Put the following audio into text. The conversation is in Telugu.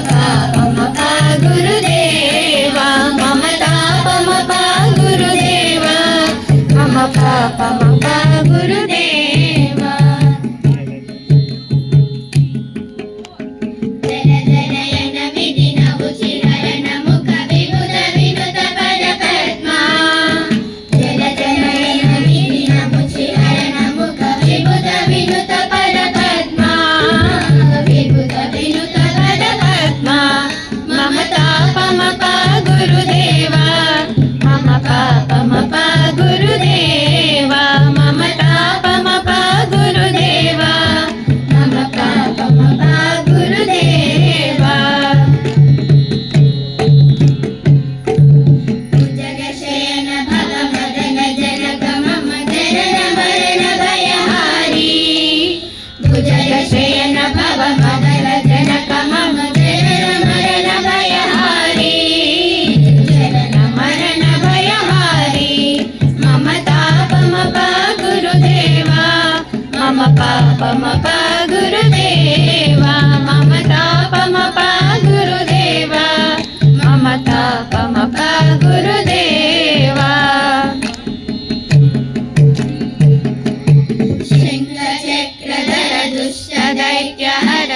మమతా గురుదేవా మమతా మమతా గురుదేవా మమతా మమతా గురుదేవా జన జనయన విధినవు చిరయన ముఖ విభుత వినుత పద పద్మా జన జనయన విధినవు చిరయన ముఖ విభుత వినుత పద పద్మా విభుత వినుత పద పద్మా మమతా మమతా గురుదేవా మమతా మమతా గురుదేవా మమతా మమతా గురుదేవా మమతా మమతా గురుదేవా భుజగశయన భవ మదన జనక మమ జనన మరణ భయహారీ భుజగశయన భవ మదన జనక మమ జనన మరణ భయహారీ జనన మరణ భయహారీ మమతా మమతా గురుదేవా మమ పాపమపా గురుదేవా మమతా మమపా గురుదేవా మమతా మమపా గురుదేవా శంఖ చక్రధర దుష్ట దైత్య హర